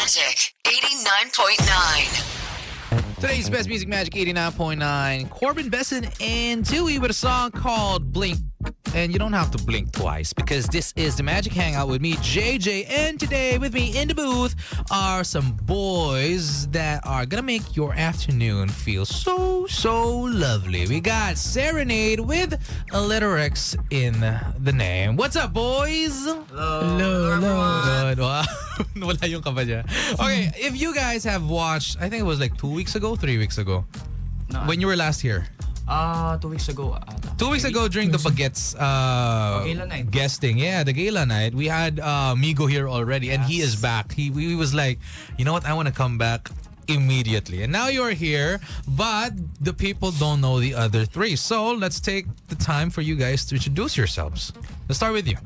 Magic 89.9. Today's Best Music Magic 89.9. Corbin Besson and Dewey with a song called Blink. And you don't have to blink twice because this is the Magic Hangout with me, JJ. And today with me in the booth are some boys that are gonna make your afternoon feel so lovely. We got Serenade with a letter X in the name. What's up, boys? Hello. Good. Wow. Wala yung kaba niya. Okay, if you guys have watched, I think it was like 2 weeks ago, 3 weeks ago, when you were last here. 2 weeks ago. 2 weeks ago during the Baguettes Gala night. guesting, the gala night, we had Migo here already, and he is back. He was like, you know what, I want to come back immediately. And now you're here, but the people don't know the other three. So let's take the time for you guys to introduce yourselves. Let's start with you.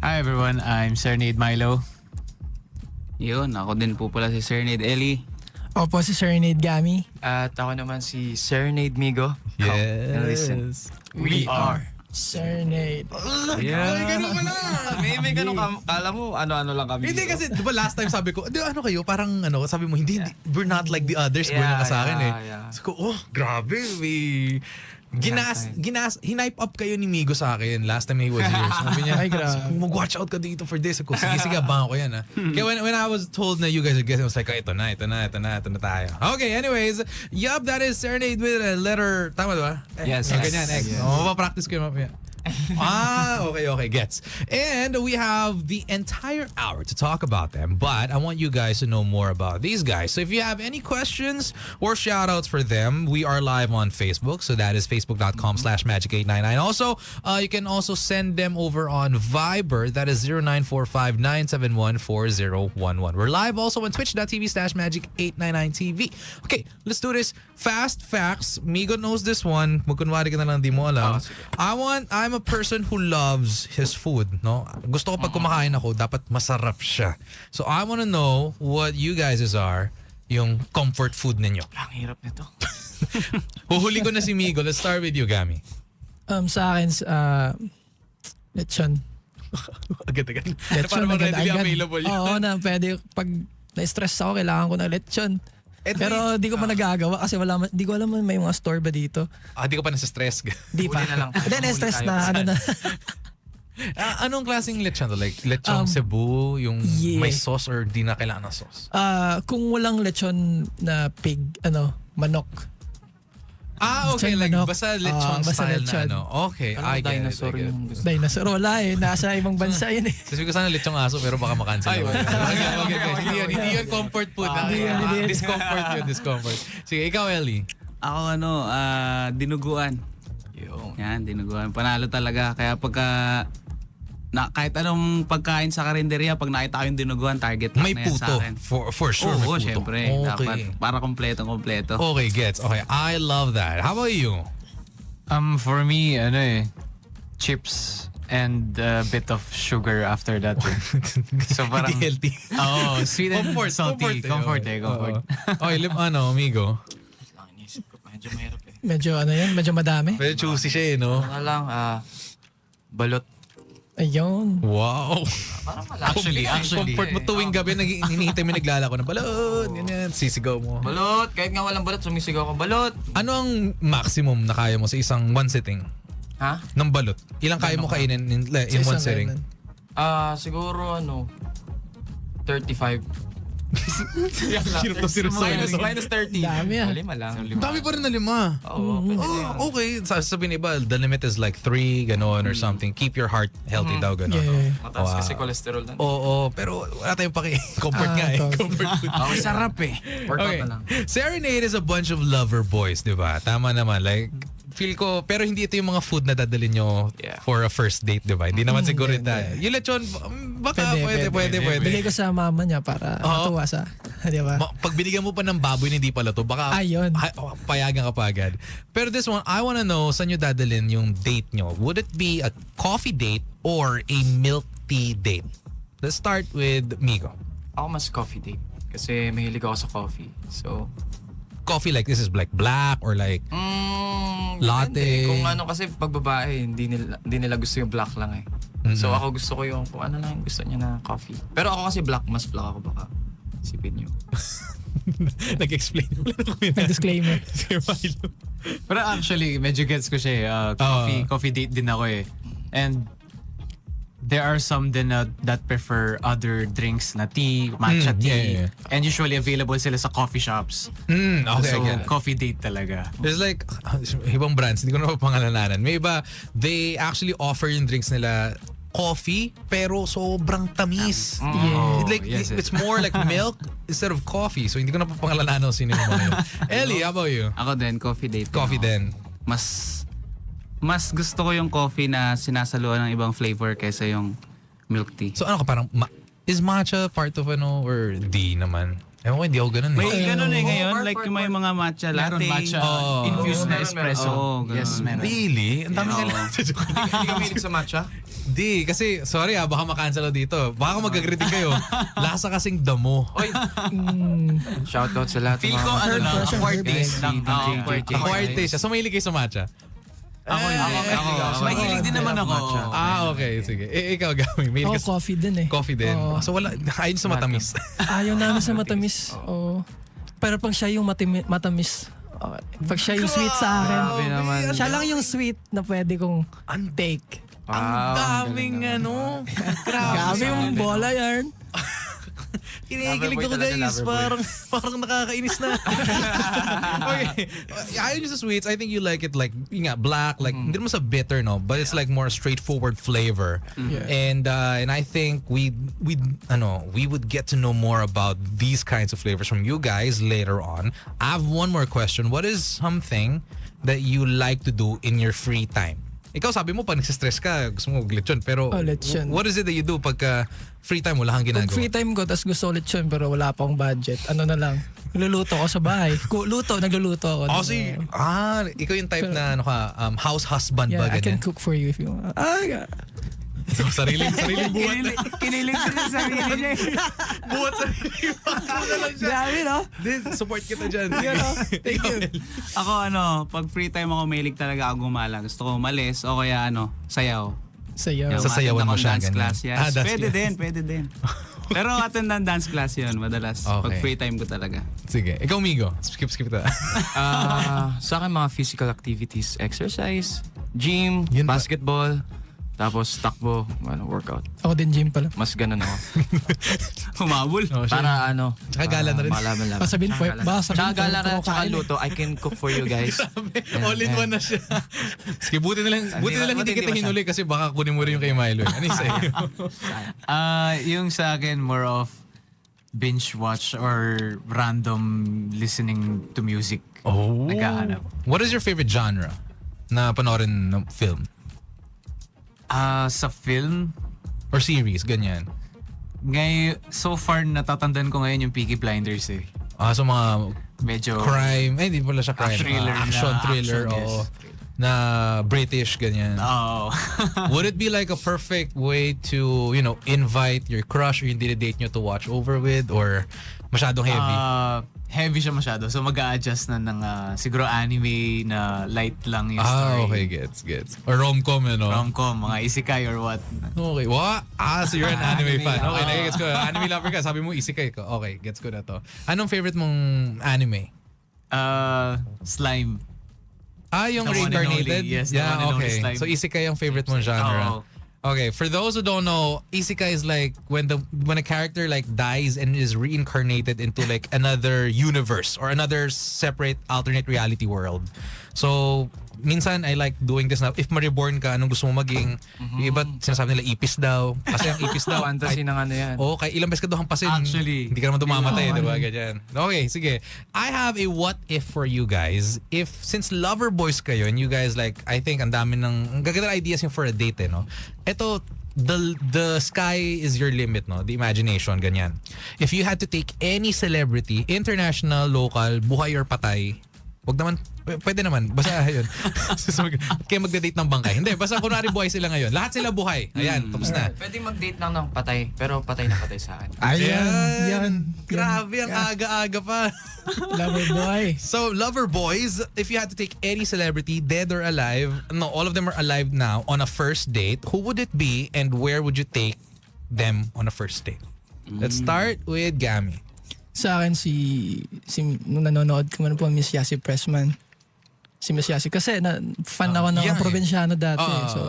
Hi everyone, I'm Serenade Milo. Yun, ako din po pala si Serenade Ellie. Opo, si Serenade Gami. At ako naman si Serenade Migo. Come and listen. We are. Serenade. Yeah. May ganun ka, kala mo, ano-ano lang kami. Hindi kasi, di ba last time sabi ko, ano kayo, parang sabi mo, hindi, we're not like the others. Yeah, ka sa akin yeah. So ko, grabe, hinipe up kayo ni Migo sa akin last time he was here. Sabi niya, Ay, grabe. mag-watch out ka dito for this. Ako, sige, abangan ko yan. Kaya when I was told na you guys are guessing, I was like, ito na tayo. Okay, anyways, that is Serenade with a letter, tama ba? Yes. Ganyan, X. Yes. Mapapractice ko yun mamaya. Okay, gets. And we have the entire hour to talk about them, but I want you guys to know more about these guys. So if you have any questions or shout outs for them, we are live on Facebook. So that is facebook.com/magic899. Also, you can also send them over on Viber. That is 0945-971-4011. We're live also on twitch.tv/magic899tv. Okay, let's do this. Fast facts. Migo knows this one. Magkunwari ka na lang di mo alam. I'm a person who loves his food, no? Gusto ko pag kumakain ako, dapat masarap siya. So I want to know what you guys are, yung comfort food ninyo. Ang hirap nito. Huhuli ko na si Migo. Let's start with you, Gami. Sa akin, lechon. Agad-agad. Lechon Para readily agad. available yun. Oo na, pwede. Pag na-stress ako, kailangan ko ng lechon. Pero di ko pa nagagawa kasi di ko alam may mga store ba dito. Di ko pa nasa-stress. Di pa. Huli na lang. Then stress na, na. Anong klaseng lechon to? Like lechon Cebu, yung may sauce or di na kailangan ng sauce? Kung walang lechon na pig, manok. Okay. Lechon Like manok. basta lechon Basta style lechon. na, Okay, I get it. Dinosaur yung gusto. Dinosaur, wala nasa ibang bansa yun eh. Sabi ko sana lechong aso pero baka makancel. Hindi yun comfort food. Hindi. Discomfort. Sige, ikaw, Ellie. Ako dinuguan. Yan, dinuguan. Panalo talaga. Kaya kahit anong pagkain sa karinderya, pag nakita ko yung dinuguan, target lang May na yan sa puto. akin. For sure, may Oo, puto. syempre. Okay. Dapat para kompleto. Okay, gets. Okay, I love that. How about you? For me, chips and a bit of sugar after that. So parang Hindi healthy. sweet and salty. Comfort. Okay, amigo. Lang inisip ko, medyo mahirap eh. Medyo medyo madami. Pero choosy siya no? Ano lang, balot. Ayun. Wow. Parang malaki. Actually. Comfort mo tuwing gabi, hinihintay mo naglalako na balot. Ganyan, sisigaw mo. Balot, kahit nga walang balot, sumisigaw ko, balot. Ano ang maximum na kaya mo sa isang one sitting Ha? ng balot? Ilang kaya mo kainin in one sitting? Siguro 35. Hirap to Minus 30. Dami Lima lang. Dami pa rin na 5. Oo, pwede na yun. Okay. Sabihin iba, the limit is like 3, gano'n or something. Keep your heart healthy daw, gano'n. Yeah. Mataas kasi cholesterol na. Oo, pero wala tayong comfort nga eh. Comfort food. Sarap eh. Workout Okay. na lang. Serenade is a bunch of lover boys, di ba? Tama naman. Like, feel ko, pero hindi ito yung mga food na dadalhin nyo for a first date, di ba? Hindi naman siguro tayo. Yung lechon, baka pwede. Bigay ko sa mama niya para matuwa sa, di ba? Pag binigyan mo pa ng baboy na hindi pala to, baka Ayun. payagan ka pa agad. Pero this one, I wanna know, saan nyo dadalhin yung date nyo? Would it be a coffee date or a milk tea date? Let's start with Migo. Ako mas coffee date. Kasi mahilig ako sa coffee. So, Coffee like this is like black or like latte. depende. Kung kasi pag babae, hindi nila gusto yung black lang eh. So ako gusto ko yung kung ano lang yung gusto niya na coffee. Pero ako kasi black, mas black ako baka. Sipin nyo. Nag-explain. Disclaimer. Pero actually, medyo gets ko siya eh. Coffee date din ako eh. And there are some din that prefer other drinks na tea, matcha tea. yeah. And usually available sila sa coffee shops. Okay, So, I get it. coffee date talaga. There's like, ibang brands, hindi ko na mapangalanan. May iba, they actually offer yung drinks nila coffee, pero sobrang tamis. Oh, Like, yes, it's more like milk instead of coffee. So, hindi ko na mapangalanan sino yung mga yun. Ellie, how about you? Ako din, coffee date. Coffee din. Mas gusto ko yung coffee na sinasaluan ng ibang flavor kaysa yung milk tea. So, ano ka parang, is matcha part of ano, or di naman? Ewan ko, hindi ako ganun eh. May ganun eh ngayon, like yung may mga matcha latte. Meron matcha Oh. infused na espresso. Oo, ganun. Yes, meron. Really? Ang dami Oo. nila. Hindi ka mahilig sa matcha? Di, kasi, sorry baka makancel ako dito. Baka mag-agree kayo. Lasa kasing damo. Oy, shoutout sa lahat. Feel ko ano lang, pressure, acquired herb taste lang. Acquired taste siya. So, mahilig kayo sa matcha? Ako hindi. Ako. Mahilig din naman ako. Okay. Sige. Ikaw, Gami. Mahilig Ako, ka sa coffee din eh. coffee din. Oo. So, wala, ayun sa matamis. Ayaw namin sa matamis. Oo. Pero pag siya yung matamis, pag siya yung sweet sa akin, Grabe naman. siya lang yung sweet na pwede kong take. Ang daming ano. Grabe yung bola yan. Kinikilig Loverboy ako talaga, guys. loverboy. Parang nakakainis na. Okay. Ayaw nyo sa sweets. I think you like it like, yun nga, black. Like, hindi naman sa bitter, no? But it's like more straightforward flavor. Yeah. And I think we would get to know more about these kinds of flavors from you guys later on. I have one more question. What is something that you like to do in your free time? Ikaw sabi mo pag nagsistress ka, gusto mo maglechon. Pero lechon. what is it that you do pagka free time wala kang ginagawa? Pag free time ko, tas gusto ulit yun, pero wala pa akong budget. Ano na lang, luluto ko sa bahay. Nagluluto ako. Oh, so ikaw yung type na house husband Yeah, ba I can ganyan? cook for you if you want. So, sariling buhat na. Kinilig ko sa sarili niya. Buhat sariling buhat na lang siya. Grabe, no? Support kita dyan. Thank you. Ako pag free time ako, mahilig talaga ako gumala. Gusto ko umalis o kaya sayaw. Sayaw. Sa sayawan mo Attend siya, akong dance ganyan. class, yes. Dance Pwede din. Pero attend ng dance class yun, madalas. Pag Okay. free time ko talaga. Sige. Ikaw, Migo. Skip ito. Sa akin mga physical activities, exercise, gym, Yun ba? basketball, tapos takbo, workout. Ako din gym pala. Mas ganun ako. Humabol. Para Tsaka gala na rin. Malaban-laban. Sabihin po, Tsaka gala na, tsaka kain. luto. I can cook for you guys. All in one na siya. Sige, buti na lang hindi kita hinuli kasi baka kunin mo rin yung kay Milo. Ano yung sa'yo? Yung sa akin, more of binge watch or random listening to music. Oh. Naghahanap. What is your favorite genre na panoorin ng film? Sa film, Or series, ganyan? so far natatandaan ko ngayon yung Peaky Blinders eh. So mga Medyo crime, hindi pala siya crime. Thriller na, Action, thriller, action, yes. oo. Na British, ganyan. Oh. Would it be like a perfect way to, invite your crush or yung date nyo to watch over with, or masyadong heavy? Heavy siya masyado. So mag-a-adjust na ng siguro anime na light lang yung story. Okay, gets. Or rom-com, Rom-com, mga isekai or what. Okay, what? So you're an anime fan. Okay, oo. nagigets ko. Anime lover ka, sabi mo isekai ka. Okay, gets ko na to. Anong favorite mong anime? Slime. Yung The one and reincarnated? only, yes, the one and only okay. slime. So isekai yung favorite mong genre. Oo. Okay, for those who don't know, isekai is like when a character like dies and is reincarnated into like another universe or another separate alternate reality world. So, minsan I like doing this na. If ma-reborn ka, anong gusto mo maging? Yung iba sinasabi nila ipis daw. Kasi ang ipis daw. Fantasy ng ano yan. Kay ilang beses ka daw hampasin. Actually. Hindi ka naman tumamatay, di ba? Ganyan. Okay, sige. I have a what if for you guys. Since lover boys kayo and you guys like, I think ang dami ng gaganda ideas yung for a date, no? Ito, the sky is your limit, no? The imagination, ganyan. If you had to take any celebrity, international, local, buhay or patay, wag naman, pwede naman. Basta yun. Kaya magde-date ng bangkay. Hindi, basta kunwari buhay sila ngayon. Lahat sila buhay. Ayan, tapos na. Pwede mag-date lang ng patay, pero patay na patay sa akin. Yan. Grabe, ang aga-aga pa. Lover boy. So, lover boys, if you had to take any celebrity, dead or alive, no, all of them are alive now, on a first date, who would it be and where would you take them on a first date? Let's start with Gami. Sa akin nung nanonood ko man po Miss Yasi Pressman. Si Miss Yasi kasi fan ako ng young eh. probinsyano dati. Oo. So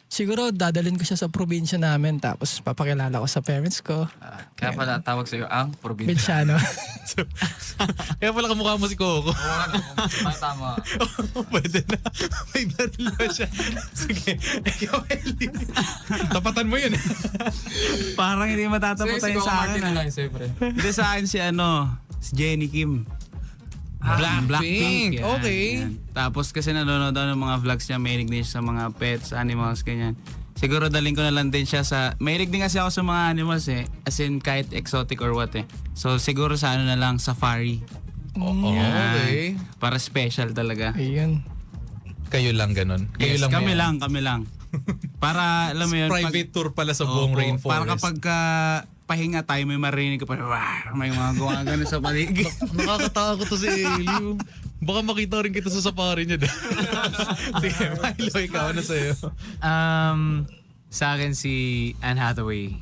siguro dadalhin ko siya sa probinsya namin tapos papakilala ko sa parents ko. Kaya pala tawag sa'yo ang probinsya. Binsyano. Kaya pala kamukha mo si Coco. Tama. Pwede na. May battle pa siya. Sige. Ikaw, Ellie. Tapatan mo yun. Parang hindi matataputan sa akin. lang, siyempre. Hindi sa akin si Jenny Kim. Blackpink. yan, Okay. yan. Tapos kasi nanonood ako ng mga vlogs niya, mahilig din siya sa mga pets, animals, ganyan. Siguro daling ko na lang din siya sa... Mahilig din kasi ako sa mga animals eh. As in kahit exotic or what eh. So siguro sa na lang, safari. Okay. Para special talaga. Ayun. Kayo lang ganun. Kayo Yes, lang kami may- lang. Para, alam mo yun. Private tour pala sa buong Opo, rainforest. Para kapag pahinga tayo, may marinig ka pa, may mga gumagano sa paligid. Nakakatakot to si Elio. Baka makita rin kita sa safari niya. Sige, Milo, ikaw na sa'yo. Sa akin si Anne Hathaway.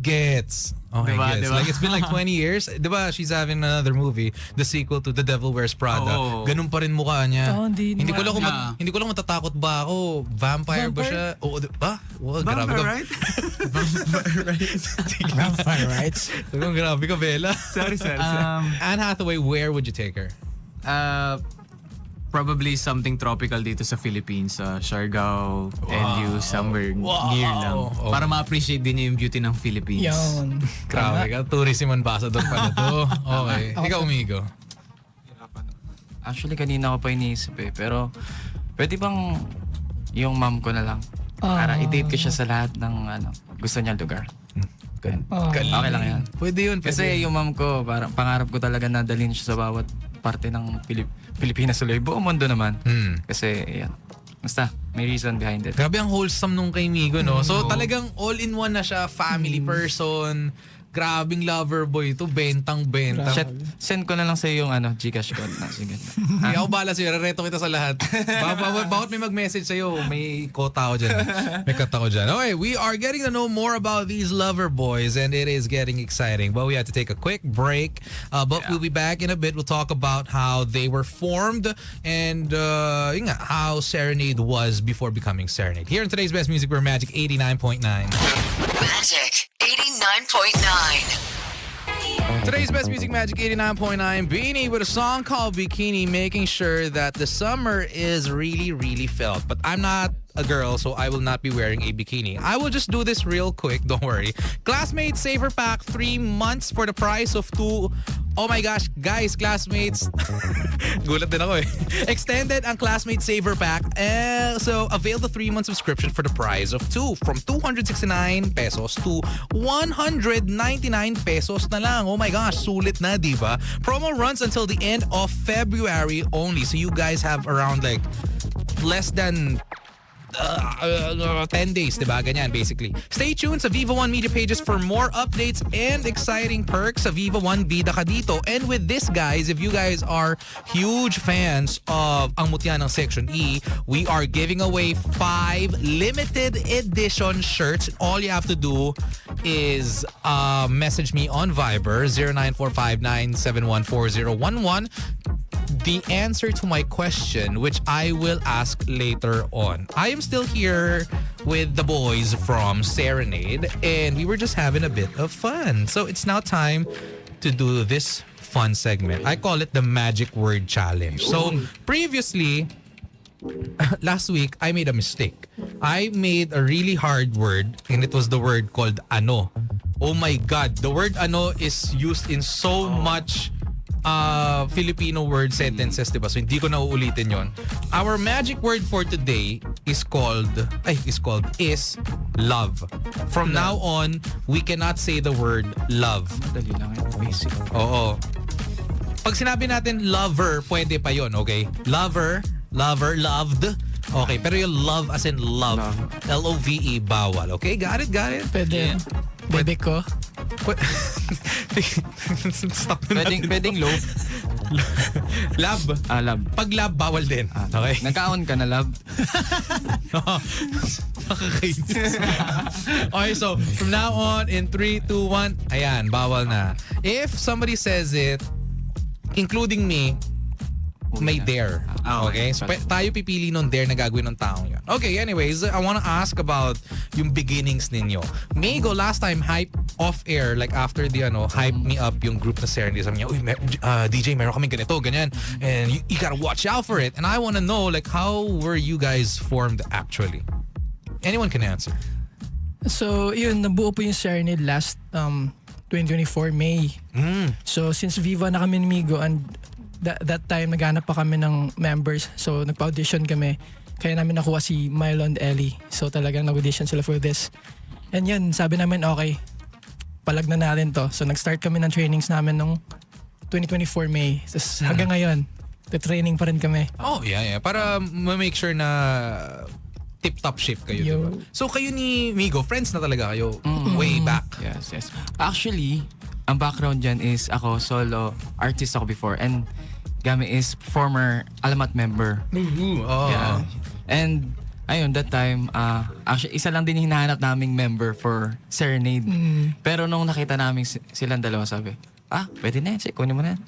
Gets. Okay, Diba, gets. diba? Like, it's been like 20 years. Diba, she's having another movie, the sequel to The Devil Wears Prada. Oo. Ganun pa rin mukha niya. Oo, hindi ko lang kung Yeah. hindi ko lang matatakot ba ako. Vampire ba siya? Oo, ba? Wow, grabe ka. right? Vampire rights. Grabe ka, Bella. Sorry. Anne Hathaway, where would you take her? Probably something tropical dito sa Philippines, Siargao, LU, somewhere near lang. Oh. Para ma-appreciate din niya yung beauty ng Philippines. Yun. Grabe ka. Tourism ambassador pa na to. Okay. Ikaw, Umigo. Actually, kanina ko pa iniisip eh. Pero, pwede bang yung mom ko na lang? Para i-date ko siya sa lahat ng gusto niya lugar. Okay lang yan. Pwede yun. Kasi yung mom ko, parang pangarap ko talaga na dalhin siya sa bawat parte ng Pilipinas ulit. Buong mundo naman. Kasi, yan. Basta, may reason behind it. Grabe ang wholesome nung kay Migo, no? So talagang all-in-one na siya, family person, grabing lover boy to, bentang-benta. Shit, send ko na lang sa'yo yung Gcash code na. Sige. Hindi ako bala sa'yo, rereto kita sa lahat. Bawat may mag-message sa'yo, may quota ako dyan. May kata ko dyan. Okay, we are getting to know more about these lover boys and it is getting exciting. But we have to take a quick break. But we'll be back in a bit. We'll talk about how they were formed and yun nga, how Serenade was before becoming Serenade. Here in today's Best Music, we're Magic 89.9. Magic 89.9. Today's Best Music Magic 89.9 Beanie with a song called Bikini, making sure that the summer is really, really felt. But I'm not a girl, so I will not be wearing a bikini. I will just do this real quick, don't worry. Classmates Saver Pack 3 months for the price of 2. Oh my gosh, guys, Classmates. Gulat din ako eh. Extended ang Classmates Saver Pack. So avail the 3-month subscription for the price of 2 from 269 pesos to 199 pesos na lang. Oh my gosh, sulit na, diba? Promo runs until the end of February only. So you guys have around like less than 10 days, diba? Ganyan, basically. Stay tuned sa Viva One media pages for more updates and exciting perks sa Viva One Bida Ka Dito. And with this, guys, if you guys are huge fans of Ang Mutya ng Section E, we are giving away 5 limited edition shirts. All you have to do is message me on Viber 0945971411 the answer to my question, which I will ask later on. I am still here with the boys from Serenade, and we were just having a bit of fun. So it's now time to do this fun segment. I call it the Magic Word Challenge. So previously, last week, I made a mistake. I made a really hard word, and it was the word called ano. Oh my God, the word ano is used in so much Filipino word sentences, diba? So hindi ko na uulitin yon. Our magic word for today is love. From now on, we cannot say the word love. Dali lang yun. Basic. Oo. Pag sinabi natin lover, pwede pa yon, okay? Lover, loved. Okay, pero yung love as in love, L-O-V-E, bawal. Okay, got it? Pwede. Bebe ko. Stop na natin. Pwedeng low. Lab. Lab. Pag lab, bawal din. Okay. Nagkaon ka na, lab. Nakakainis. Okay, so from now on, in 3, 2, 1, ayan, bawal na. If somebody says it, including me, may dare. Okay? So tayo pipili nung dare na gagawin ng taong yun. Okay, anyways, I wanna ask about yung beginnings ninyo. Migo, last time, hype off-air, like after the hype me up yung group na Serenade. Sabi niya, uy, DJ, meron kaming ganito, ganyan. And you gotta watch out for it. And I wanna know, like, how were you guys formed actually? Anyone can answer. So, yun, nabuo po yung Serenade last 2024 May. So, since Viva na kami ni Migo and that time naghanap pa kami ng members. So, nagpa-audition kami. Kaya namin nakuha si Milo and Ellie. So, talagang nag-audition sila for this. And yun, sabi namin, okay, palag na natin to. So, nag-start kami ng trainings namin nung 2024 May. Tapos hanggang ngayon, training pa rin kami. Oh, yeah. Para ma-make sure na tip-top shape kayo. Yo. Diba? So, kayo ni Migo, friends na talaga kayo way back. Yes. Actually, ang background dyan is ako, solo artist ako before. And Gami is former Alamat member. Oh. Yeah. And ayun, that time, actually, isa lang din yung hinahanap naming member for Serenade. Pero nung nakita namin silang dalawa, sabi, pwede na yan, kunin mo na yan.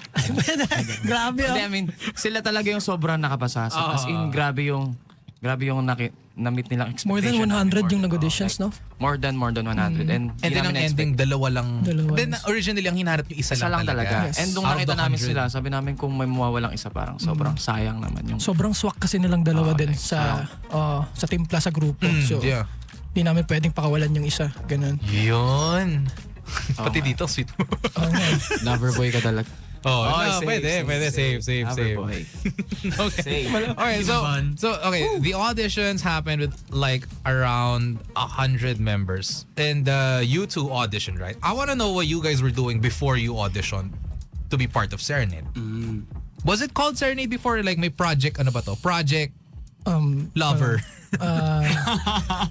Grabe Hindi, I mean, sila talaga yung sobrang nakapasa. As in, grabe yung na-meet nilang More than expectation. 100 yung nag-auditions, no? More than 100. And And then ang namin ending, dalawa lang. Dalawa. Then originally, ang hinahanap yung isa lang talaga. Yes. And nung Out of nakita the namin 100. sila, sabi namin kung may mawawalang isa, parang sobrang sayang naman yung... Sobrang swak kasi nilang dalawa din like, sa timpla sa grupo. So, Yeah. di namin pwedeng pakawalan yung isa. Ganun. Yun. Pati dito, sweet mo. Lover boy ka talaga. Pwede. Save. Lover boy. Okay. Save. Alright, so okay, the auditions happened with like around 100 members. And you two auditioned, right? I want to know what you guys were doing before you auditioned to be part of Serenade. Was it called Serenade before? Like may project, ano ba to? Project Lover.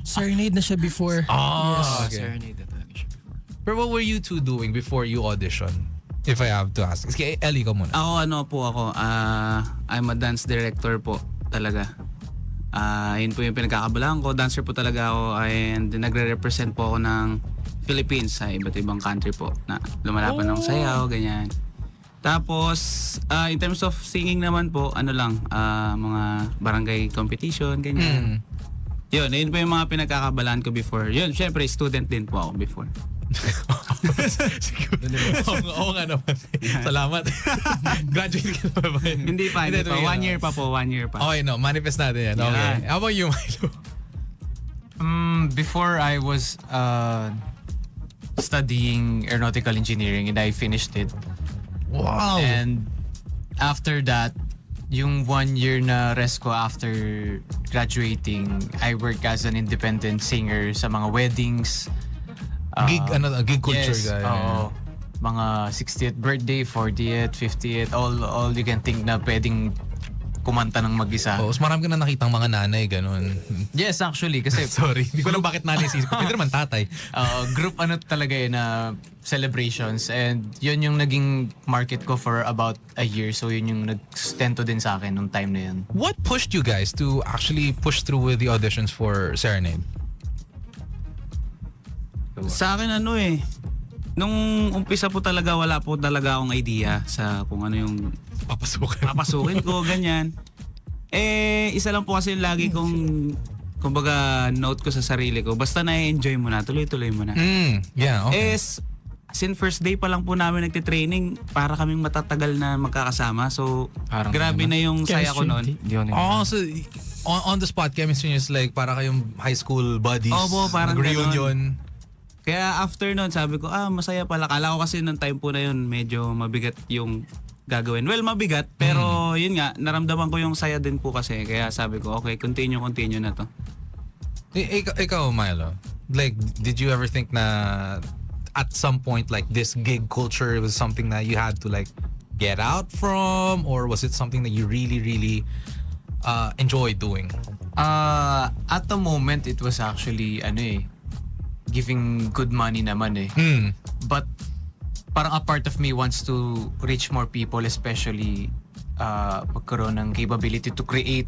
Serenade na siya before. Okay. Serenade na talaga siya before. But what were you two doing before you auditioned? If I have to ask. Okay, Ellie, ka muna. Ako, I'm a dance director po talaga. Yun po yung pinagkakabalaan ko. Dancer po talaga ako and nagre-represent po ako ng Philippines sa iba't ibang country po na lumalaban ng sayaw, ganyan. Tapos, in terms of singing naman po, mga barangay competition, ganyan. Yun po yung mga pinagkakabalaan ko before. Yun, syempre, student din po ako before. Oo nga naman. Salamat. Graduate ka na ba? Hindi pa. 1 year pa po, 1 year pa. Okay, no. Manifest natin yan. Okay. Yeah. How about you, Milo? Before I was studying aeronautical engineering and I finished it. Wow. And after that, yung 1 year na rest ko after graduating, I work as an independent singer sa mga weddings. Gig culture Yes, guy. oo. Mga 60th birthday, 40th, 50th, all you can think na pwedeng kumanta ng mag-isa. Mas marami ka na nakitang mga nanay, ganun. Yes, actually, kasi Sorry, hindi ko alam bakit nanay sisip ko. Pwede naman tatay. group talaga na celebrations, and yun yung naging market ko for about a year, so yun yung nag-stento din sa akin nung time na yun. What pushed you guys to actually push through with the auditions for Serenade? Sa akin nung umpisa po talaga wala po talaga akong idea sa kung ano yung papasukin ko, ganyan. Isa lang po kasi lagi kong kumbaga note ko sa sarili ko, basta na-enjoy mo na, tuloy-tuloy mo na. Yeah, okay. Since first day pa lang po namin nagte-training, para kaming matatagal na magkakasama. So, Parang grabe na yung saya ko noon. So on the spot chemistry is like para kayong high school buddies. Opo, parang reunion. Kaya after nun, sabi ko, masaya pala. Kala ko kasi nung time po na yun, medyo mabigat yung gagawin. Well, mabigat, pero yun nga, naramdaman ko yung saya din po kasi. Kaya sabi ko, okay, continue na to. Ikaw, Milo, like, did you ever think na at some point, like, this gig culture was something that you had to, like, get out from? Or was it something that you really, really enjoy doing? At the moment, it was actually, giving good money naman But parang a part of me wants to reach more people, especially magkaroon ng capability to create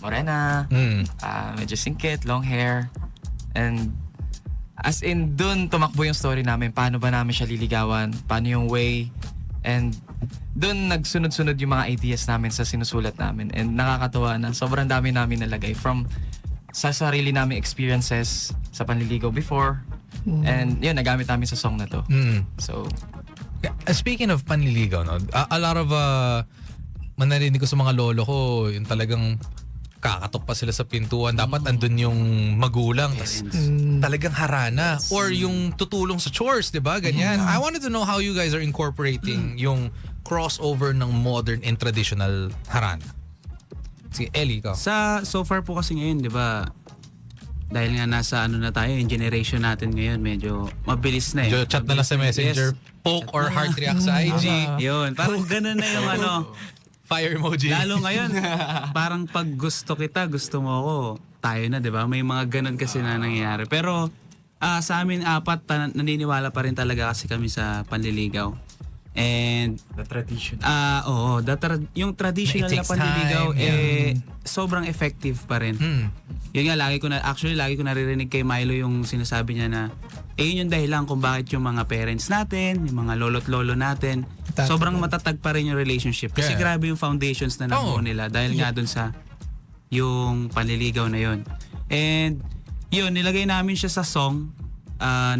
Morena, medyo singkit, long hair. And as in, dun tumakbo yung story namin. Paano ba namin siya liligawan? Paano yung way? And dun nagsunod-sunod yung mga ideas namin sa sinusulat namin. And nakakatuwa na sobrang dami namin nalagay from sa sarili namin experiences sa panliligaw before. And yun, nagamit namin sa song na to. So, Speaking of panliligaw, no, a lot of manarinig ko sa mga lolo ko, yung talagang kakatok pa sila sa pintuan. Dapat andun yung magulang. Tas, talagang harana. Or yung tutulong sa chores, di ba? Ganyan. I wanted to know how you guys are incorporating yung crossover ng modern and traditional harana. Sige, Ellie, ikaw. So far po kasi ngayon, di ba, dahil nga nasa ano na tayo, yung generation natin ngayon, medyo mabilis na eh. Medyo chat na lang sa Messenger. Yes. Poke or heart react sa IG. Yun, parang ganun na yung ano. Fire emoji. Lalo ngayon, parang pag gusto kita, gusto mo ako, tayo na, di ba? May mga ganun kasi na nangyayari. Pero sa amin apat, naniniwala pa rin talaga kasi kami sa panliligaw. And the tradition. Oo, yung traditional It na takes panliligaw time, sobrang effective pa rin. Yun nga, lagi ko naririnig kay Milo yung sinasabi niya na yun yung dahilan kung bakit yung mga parents natin, yung mga lolo't lolo natin, sobrang matatag pa rin yung relationship. Kasi Yeah. grabe yung foundations na nabuo nila dahil nga dun sa yung panliligaw na yun. And yun, nilagay namin siya sa song.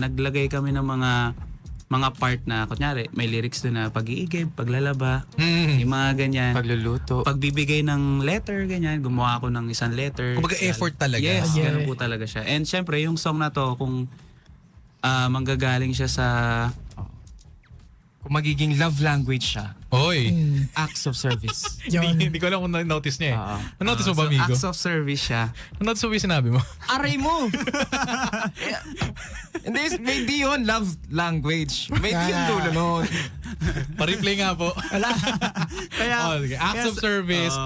Naglagay kami ng mga part na, kunyari, may lyrics doon na pag-iigib, paglalaba, yung mga ganyan. Pagluluto. Pagbibigay ng letter, ganyan. Gumawa ako ng isang letter. Kumbaga effort talaga. Yes, Yeah. ganun po talaga siya. And syempre, yung song na to, kung manggagaling siya sa Kung magiging love language siya, Oy. acts of service. Yun. Hindi ko alam kung na-notice niya eh. Na-notice mo ba, so, amigo? acts of service siya. Na-notice mo ba yung sinabi mo? Aray mo! Hindi, may di yun, love language. May di yung dulo nun. Pa-replay nga po. Kaya, Oh, sige. Acts of service,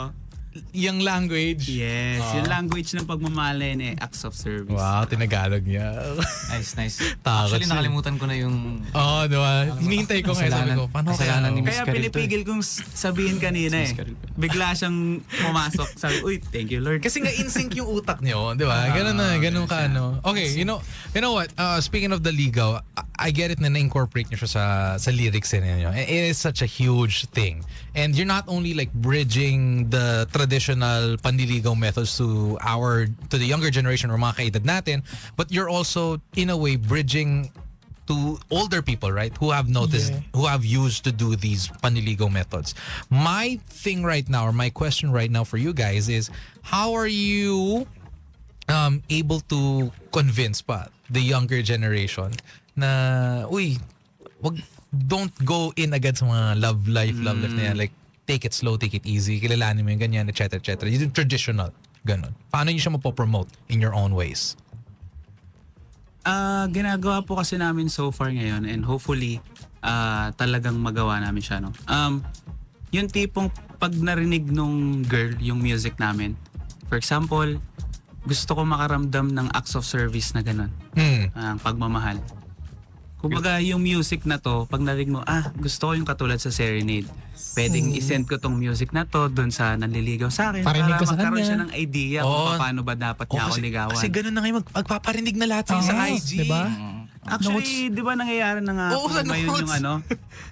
yung language. Yes, yung language ng pagmamahal na yun acts of service. Wow, tinagalog niya. Nice, nice. Takot Actually, siya. nakalimutan ko na yung... Oo, diba? Hinihintay ko ngayon. Sabi ko, paano kasalanan ni kaya? Miss Kaya Carol pinipigil kong sabihin kanina eh. Bigla siyang pumasok. Sabi, uy, thank you Lord. Kasi nga in-sync yung utak niyo, di ba? Ganun na, ganun ka, ano. Okay, you know what? Speaking of the ligaw, I get it na na-incorporate niyo siya sa lyrics niyo. It is such a huge thing. And you're not only like bridging the traditional panliligaw methods to the younger generation or mga kaedad natin, but you're also in a way bridging to older people, right? Who have noticed, who have used to do these panliligaw methods. My thing right now, or my question right now for you guys is, how are you able to convince pa the younger generation na, uy, don't go in agad sa mga love life na yan. Like, take it slow, take it easy, kilalanin mo yung ganyan, etc. etc. Yung traditional, ganun. Paano nyo siya mapopromote in your own ways? Ginagawa po kasi namin so far ngayon and hopefully talagang magawa namin siya, no? Yung tipong pag narinig nung girl yung music namin, for example, gusto ko makaramdam ng acts of service na gano'n, ang pagmamahal. Kumbaga yung music na to, pag narinig mo, gusto ko yung katulad sa Serenade. Pwedeng isend ko tong music na to doon sa nanliligaw sa akin Parinig para ka sa magkaroon kanya. siya ng idea kung paano ba dapat niya ako ligawan. Kasi ganun na ngayon, magpaparinig na lahat sa IG. Diba? Actually, di ba nangyayari na nga Oo, sa ngayon notes. yung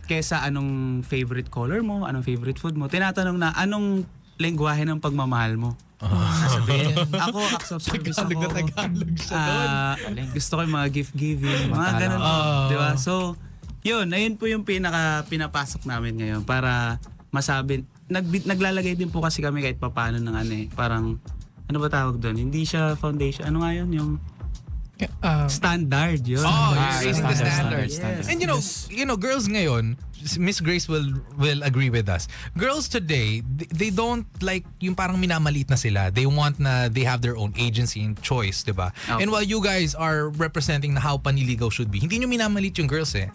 kesa anong favorite color mo, anong favorite food mo, tinatanong na anong lengguwahe ng pagmamahal mo. Sasabihin, ako, acts of service ako. Tagalog siya Gusto ko yung mga gift giving, mga ganun. Di ba? So, ayun po yung pinapasok namin ngayon para masabi, naglalagay din po kasi kami kahit papano ng parang, ano ba tawag doon? Hindi siya foundation, ano nga yun? Yung standard yun. Oh, you're raising the Standard, standards. standard. And you know, girls ngayon, Miss Grace will agree with us. Girls today, they don't like yung parang minamaliit na sila. They want na they have their own agency and choice, diba? Okay. And while you guys are representing na how panliligaw should be, hindi nyo minamaliit yung girls eh.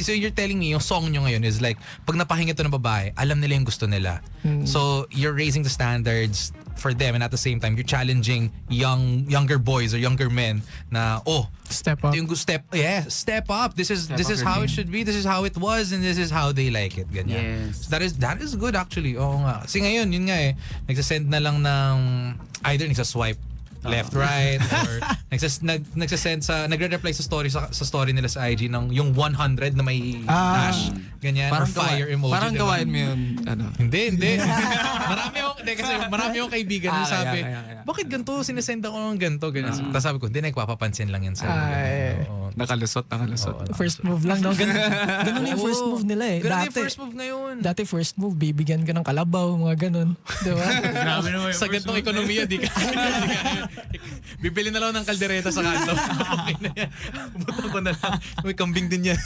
So you're telling me, yung song nyo ngayon is like, pag napahinga to ng babae, alam nila yung gusto nila. So you're raising the standards for them, and at the same time you're challenging younger boys or younger men na Step up. yung step up. This is how it should be. This is how it was, and this is how they like it. Ganyan. Yes. So that is good actually. Oo nga. Kasi ngayon, yun nga nagsasend na lang ng either nagsaswipe left, right, or nagre-reply sa story nila sa IG ng yung 100 na may dash, ganyan, or fire emoji. Parang diba? gawain mo yun. Hindi. marami yung kaibigan na sabi, kaya. bakit ganito? Sinesend ako ng ganito, ganyan. Tapos sabi ko, hindi, nagpapapansin lang yan sa Oo. Nakalusot. First move lang, no? Ganun yung first move nila eh. Ganun Dati, yung first move ngayon. dati first move, bibigyan ka ng kalabaw, mga ganun. Diba? Grabe naman yung Sa first ganitong move. ekonomiya, di ka. Bibili na lang ng kaldereta sa kanto. Okay na yan. Butang ko na lang. May kambing din yan.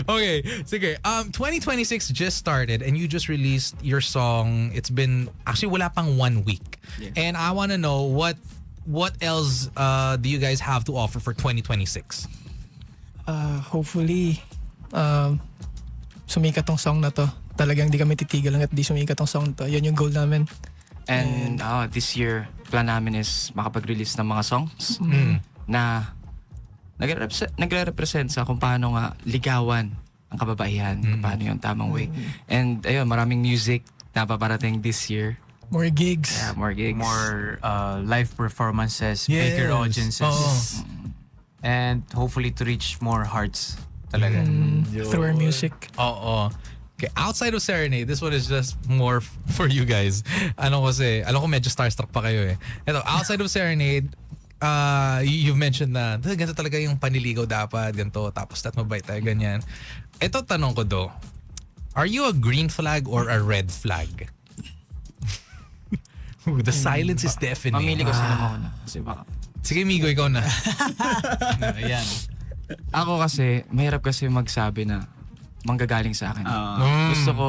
Okay, sige. 2026 just started and you just released your song. It's been, actually wala pang 1 week. Yes. And I want to know what else do you guys have to offer for 2026? Hopefully, sumikat tong song na to. Talagang di kami titigil hanggat di sumikat tong song to. Yan yung goal namin. And this year, plan namin is makapag-release ng mga songs na nagre-represent sa kung paano nga ligawan ang kababaihan, kung paano yung tamang way. And ayun, maraming music na paparating this year. More gigs. Yeah, more gigs. More live performances, bigger audiences. Oh. And hopefully to reach more hearts talaga. Through our music. Oo. Okay, outside of Serenade, this one is just more for you guys. Alam ko medyo starstruck pa kayo eh. Ito, outside of Serenade, you've mentioned na ganito talaga yung paniligaw dapat, ganito, tapos mabait tayo, ganyan. Ito, tanong ko do, are you a green flag or a red flag? Ooh, the silence is deafening. Mamili ko sino mauna. Kasi baka. Sige, Migo, ikaw na. Ayan. Ako kasi, mahirap kasi magsabi na manggagaling sa akin. Gusto ko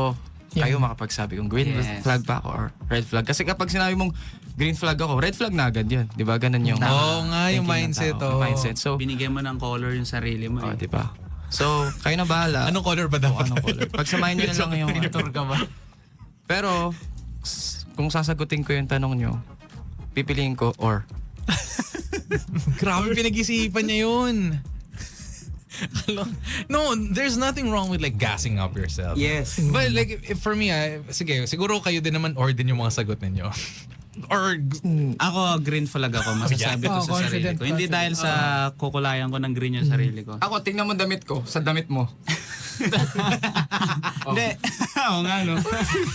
kayo makapagsabi kung green Yes. flag ba ako or red flag. Kasi kapag sinabi mong green flag ako, red flag na agad yun. Di ba? Ganun yung Oo nga, yung thinking ng mindset. tao. Yung Oh. mindset. So, Binigyan mo ng color yung sarili mo. di ba? So, kayo na bahala. Anong color ba Kung dapat? anong color. Pagsamahin nyo na lang yung... Tour ka ba? Pero, kung sasagutin ko yung tanong nyo, pipiliin ko or. Grabe, pinag-isipan niya yun. No, there's nothing wrong with like gassing up yourself. Yes. But like for me, sige, siguro kayo din naman or din yung mga sagot ninyo. Or Ako, green flag ako. Masasabi ko Oh, sa sarili confident, ko. Hindi dahil sa kukulayan ko ng green yung sarili ko. Ako, tingnan mo damit ko sa damit mo. Hindi. Oo nga, no?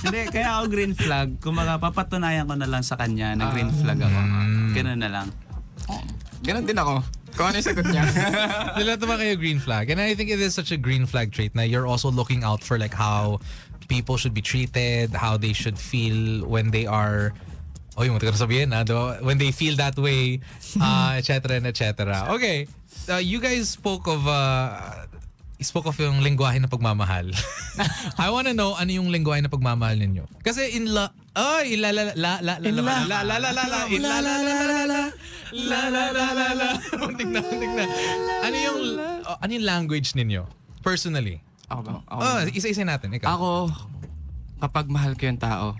Hindi, kaya ako green flag. Kumbaga, papatunayan ko na lang sa kanya na green flag ako. Ganun na lang. Ganon din ako. Kung ano yung sagot niya. lahat naman kayo green flag. And I think it is such a green flag trait na you're also looking out for like how people should be treated, how they should feel when they are yung matagal na sabihin diba? When they feel that way, etc. and etc. Okay, you guys spoke of yung lengguwahe na pagmamahal. I wanna know ano yung lengguwahe na pagmamahal ninyo. Kasi muntik na. Ano yung language ninyo? Personally. Ako ba? Isa-isa natin. Ikaw. Ako, kapag mahal ko yung tao,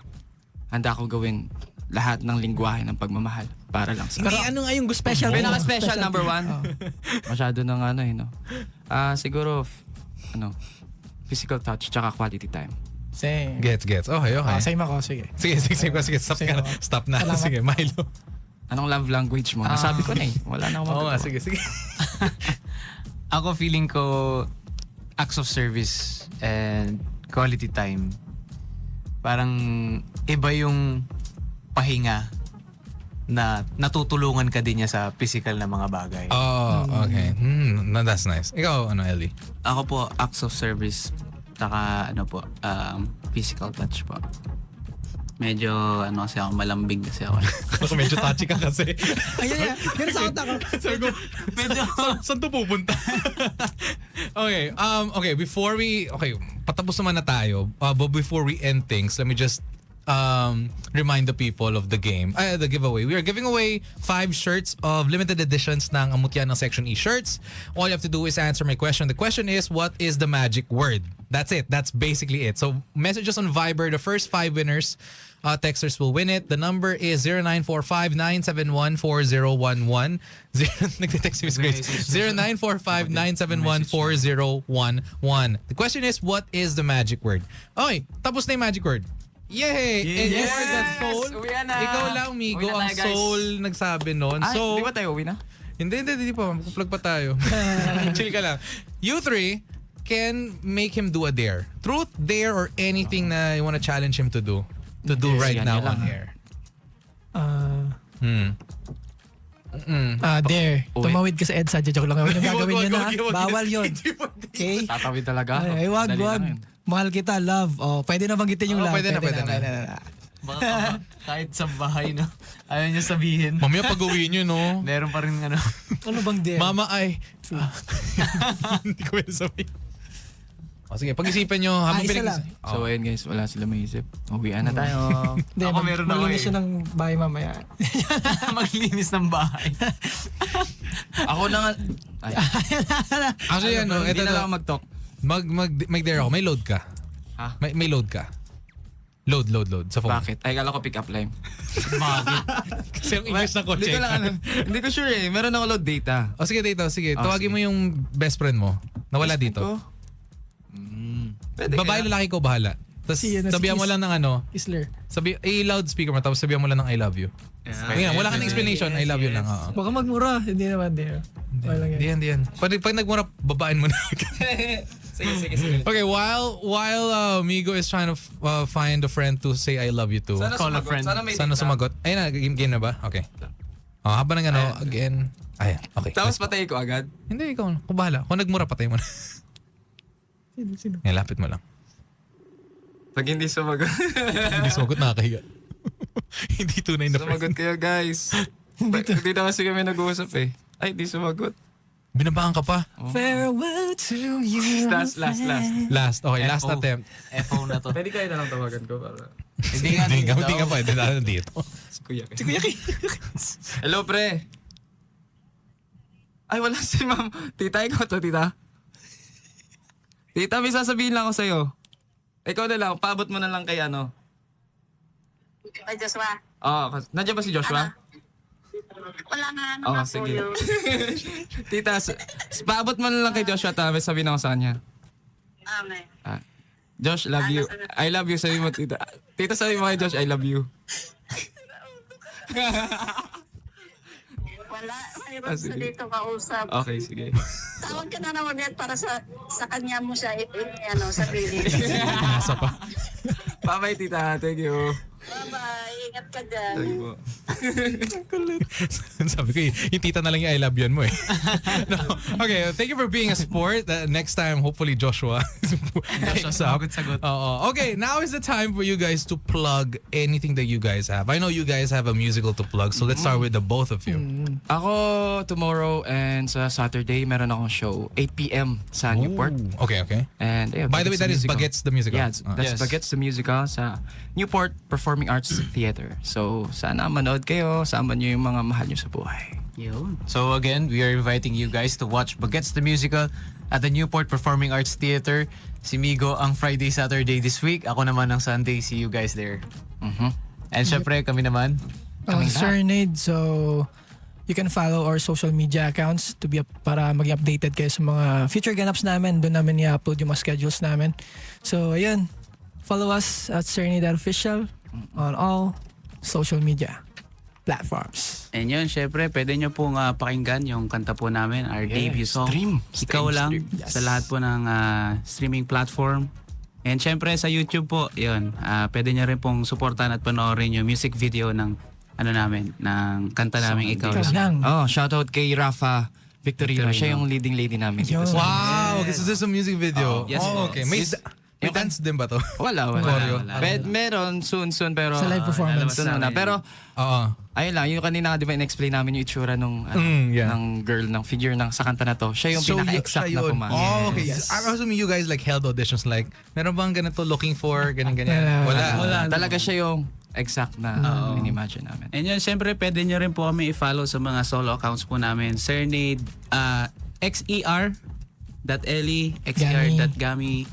handa ko gawin lahat ng lingwahe ng pagmamahal para lang sa Hindi, ano nga yung gusto mo? Pinaka-special number 1. Masyado ng no. Siguro, physical touch tsaka quality time. Same. Gets. Okay. Same ako, sige. Sige. Stop na. Salamat. Sige, Milo. Anong love language mo? Nasabi ko na eh. Wala na akong Oo nga, magagawa. sige. Ako feeling ko acts of service and quality time. Parang iba yung pahinga na natutulungan ka din niya sa physical na mga bagay. Oh, okay. That's nice. Ikaw, Ellie? Ako po, acts of service. Taka, physical touch po. Medyo, kasi ako, malambing kasi ako. Baka medyo touchy ka kasi. Ayan, ganun sa utak ko. Sabi ko, medyo, saan to pupunta? Okay, before we, patapos naman na tayo. But before we end things, let me just remind the people of the game, the giveaway. We are giving away 5 shirts of limited editions ng Amutya ng Section E shirts. All you have to do is answer my question. The question is, what is the magic word? That's it. That's basically it. So messages on Viber, the first 5 winners, texters will win it. The number is 0945-971-4011. Nagte-text si Miss Grace. 0945-971-4011. The question is, what is the magic word? Okay, tapos na yung magic word. Yay! And Yes! you're the soul. Uwi na! Ikaw lang, Migo, Uwi na ang tayo, guys. soul nagsabi nun. Ay, So, di ba tayo uwi na? hindi pa. Magpa-plug pa tayo. Chill ka lang. You 3 can make him do a dare. Truth, dare, or anything na you wanna challenge him to do. To do right Yan, now yan on lang. air. There. Uwi. Tumawid ka sa EDSA. Joke lang. Huwag yung gagawin yun, ha? Wag. Bawal yun. Okay? Tatawid talaga. Ay, wag, Dali wag. lang yun. Mahal kita, love. Oh, pwede na banggitin yung Oo, love. pwede na. Baka kahit sa bahay, no? Ayaw niya sabihin. Mamaya pag-uwi nyo, no? Meron pa rin ano. Ano bang dare? Mama ay... Hindi ko pwede sabihin. O sige, pag-isipan nyo. Habang isa lang. So ayun guys, wala sila maisip. Uwian na tayo. Hindi, Ako meron ako maglinis eh. siya ng bahay mamaya. Maglinis ng bahay. Ako na nga. Ay, Actually, ano, hindi ito na lang na ako mag-talk. mag-dare ako. May load ka. Ha? May load ka. Load sa phone. Bakit? Ay, kala ko pick up line. Kasi yung English na kotse. Hindi ko lang ano. Hindi ko sure eh. Meron ako load data. O sige, dito. Sige, Ah, tawagin sige. mo yung best friend mo. Nawala dito. Ko? Pwede Babae, kaya? lalaki ko, bahala. Tapos Si, ano, si sabihan mo Kiss. lang ng ano. Isler. loudspeaker mo, tapos sabihan mo lang ng I love you. Tingnan, wala kang explanation, I love you lang. Oo. Baka magmura. Hindi naman dare. Wala yan. Hindi yan. Pag nagmura, babain mo na. Sige. Okay, while Migo is trying to find a friend to say I love you to. Sana Call a sumagot. friend. Sana may Sana data. sumagot. Ayun na, game na ba? Okay. Habang ng ano, again. Ayan, okay. Tapos patay ko agad. Hindi, ikaw. Kung bahala. Kung nagmura, patay mo na. Sino? Ngayon, lapit mo lang. Pag hindi sumagot. Hindi sumagot, nakakahiga. Hindi tunay na friend. Sumagot kayo guys. Hindi na kasi kami nag-uusap eh. Ay, di sumagot. Binabahan ka pa. Farewell to you. Last. Last. Okay, last FO. attempt. FO na to. Pwede kayo na lang tawagan ko para... Hindi nga Hindi ka pwede na dito. Si Kuya Ki. Hello, pre. Ay, wala si ma'am. Tita, ikaw to, tita. Tita, may sasabihin lang ako sa'yo. Ikaw na lang, paabot mo na lang kay ano. Kay Joshua. Oo, nandiyan ba si Joshua? Wala nga ano Oo, nga po sige. yun. Tita, paabot mo na lang kay Joshua, tapos sabihin ako sa kanya. Amen. Josh, love you. I love you, sabi mo, tita. Tita, sabi mo kay Josh, I love you. Wala. Mayroon sa sige. dito kausap. Okay, sige. Tawag ka na naman yan para sa kanya mo siya ano, sabihin. Nasa pa. Bye-bye, tita. Thank you. Bye-bye. Ingat ka dyan. Thank you. Sabi ko, yung tita na lang yung I love you mo eh. No. Okay, thank you for being a sport. Next time, hopefully Joshua. sagot. Oo. Okay, now is the time for you guys to plug anything that you guys have. I know you guys have a musical to plug, so let's start with the both of you. Ako, tomorrow and sa Saturday, meron akong show. 8 p.m. sa Newport. Ooh. Okay. And yeah, By the way, that is Musical. Bagets the Musical. Yeah, that's Yes. Bagets the Musical sa Newport Performing Arts Theater. So, sana manood kayo, sama niyo yung mga mahal niyo sa buhay. Yun. So again, we are inviting you guys to watch Bagets the Musical at the Newport Performing Arts Theater. Si Migo ang Friday, Saturday this week. Ako naman ang Sunday. See you guys there. And syempre, kami naman. Cernade, so you can follow our social media accounts to be para maging updated kayo sa mga future ganaps namin. Doon namin i-upload yung mga schedules namin. So, ayun. Follow us at Cernade Official on all social media platforms. And yun, syempre, pwede nyo pong pakinggan yung kanta po namin, our debut song. stream. Ikaw lang, Yes. sa lahat po ng streaming platform. And syempre, sa YouTube po, yun, pwede nyo rin pong supportan at panoorin yung music video ng namin, ng kanta namin Ikaw Ikaw Lang. lang. Oh, shoutout kay Rafa Victorino. Victorino. Siya yung leading lady namin dito. Yun. sa- Wow, okay, so this is a music video. Yes, oh, po. okay. May dance din ba to? Wala. Choreo. Meron, soon, pero... Sa live performance. Soon muna. Pero, Oo. ayun lang, yung kanina, di ba, in-explain namin yung itsura nung, yeah. ng girl, ng figure ng sa kanta na to. Siya yung pinaka-exact siya na yun. pumasok. Oh, okay. I'm assuming you guys like held auditions like, meron bang ganito looking for, ganyan? Wala. Talaga siya yung exact na in-imagine namin. And yun, syempre, pwede nyo rin po kami i-follow sa mga solo accounts po namin. Serenade, xer.eli, xer.gami.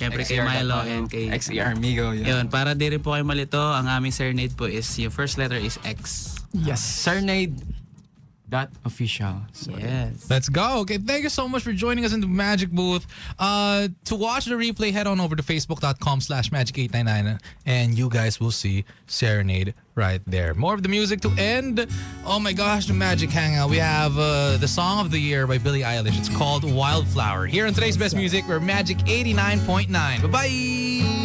Syempre kay Milo and kay... XER Migo. Yun, para di rin po kayo malito, ang aming Serenade po is, yung first letter is X. Yes. Serenade.official. Yes. Let's go. Okay, thank you so much for joining us in the Magic booth. To watch the replay, head on over to facebook.com/magic899 and you guys will see Serenade right there. More of the music to end. Oh my gosh, the Magic Hangout. We have the song of the year by Billie Eilish. It's called Wildflower. Here on today's best music, we're Magic 89.9. Bye-bye.